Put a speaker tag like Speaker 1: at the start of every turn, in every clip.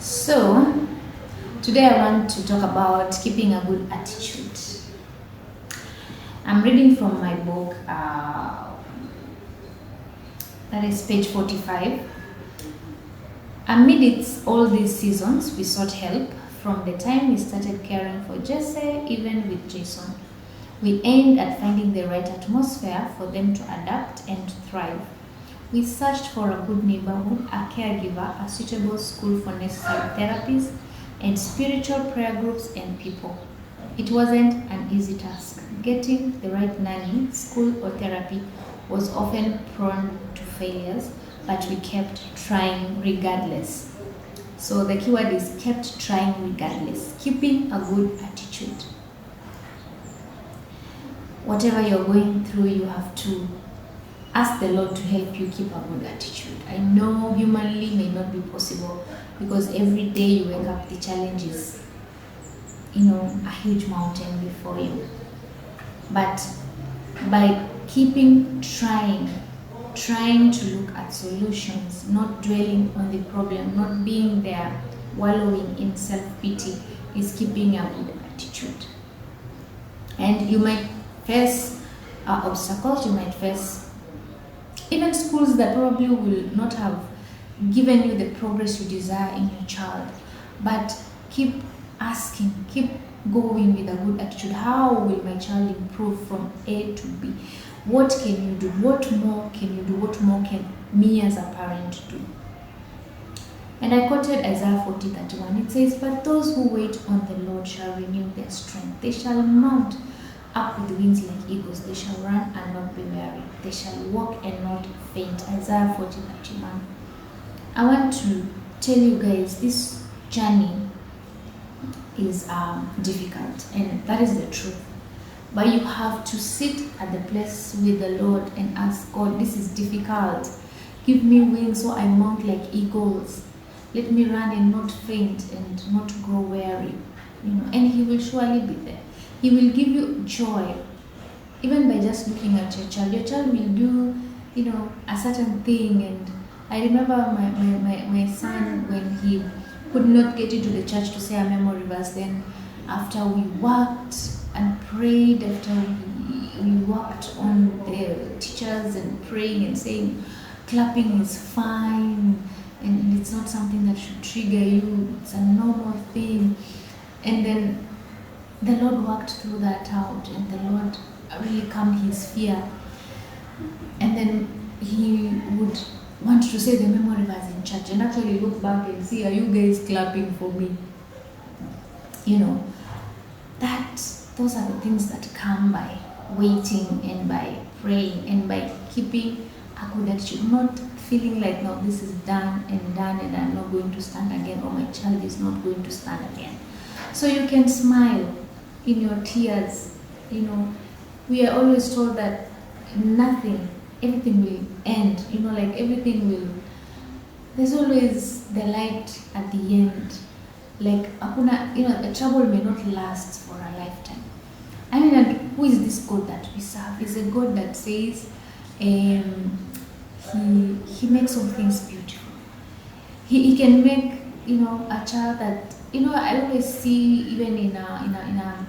Speaker 1: So, today I want to talk about keeping a good attitude. I'm reading from my book, that is page 45. Amidst all these seasons, we sought help from the time we started caring for Jesse, even with Jason. We aimed at finding the right atmosphere for them to adapt and thrive. We searched for a good neighborhood, a caregiver, a suitable school for necessary therapies, and spiritual prayer groups and people. It wasn't an easy task. Getting the right nanny, school, or therapy was often prone to failures, but we kept trying regardless. So the keyword is kept trying regardless, keeping a good attitude. Whatever you're going through, you have to ask the Lord to help you keep a good attitude. I know humanly may not be possible because every day you wake up, the challenge is, a huge mountain before you. But by keeping trying to look at solutions, not dwelling on the problem, not being there, wallowing in self-pity, is keeping a good attitude. And you might face obstacles, you might face even schools that probably will not have given you the progress you desire in your child. But keep asking, keep going with a good attitude. How will my child improve from A to B? What can you do? What more can you do? What more can me as a parent do? And I quoted Isaiah 40:31. It says, "But those who wait on the Lord shall renew their strength. They shall mount up with wings like eagles. They shall run and not be weary. They shall walk and not faint." Isaiah 40:31. I want to tell you guys, this journey is difficult, and that is the truth. But you have to sit at the place with the Lord and ask God, this is difficult. Give me wings so I mount like eagles. Let me run and not faint and not grow weary. And He will surely be there. He will give you joy. Even by just looking at your child will do, a certain thing. And I remember my son, when he could not get into the church to say a memory verse, then after we worked and prayed, after we worked on the teachers and praying and saying clapping is fine and it's not something that should trigger you, it's a normal thing. And then the Lord worked through that out, and the Lord really calmed his fear. And then he would want to say the memory verse in church and actually look back and see, are you guys clapping for me? Those are the things that come by waiting and by praying and by keeping a good attitude, not feeling like, no, this is done and I'm not going to stand again, or my child is not going to stand again. So you can smile in your tears. We are always told that everything will end, there's always the light at the end. The trouble may not last for a lifetime. And who is this God that we serve? Is a God that says he makes all things beautiful. He can make, a child that, I always see even in a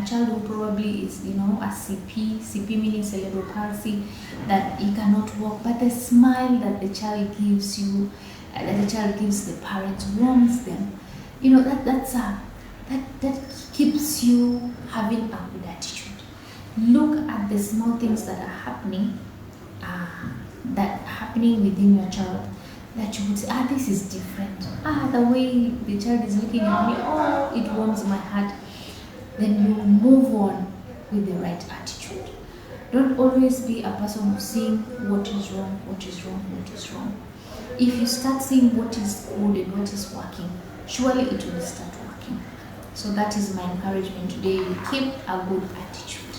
Speaker 1: child who probably is, a CP meaning cerebral palsy, that he cannot walk, but the smile that the child gives you, that the child gives the parents, warms them. That keeps you having a good attitude. Look at the small things that are happening, within your child, that you would say, this is different. The way the child is looking at me, it warms my heart. Then you move on with the right attitude. Don't always be a person of seeing what is wrong. If you start seeing what is good and what is working, surely it will start working. So that is my encouragement today. You keep a good attitude.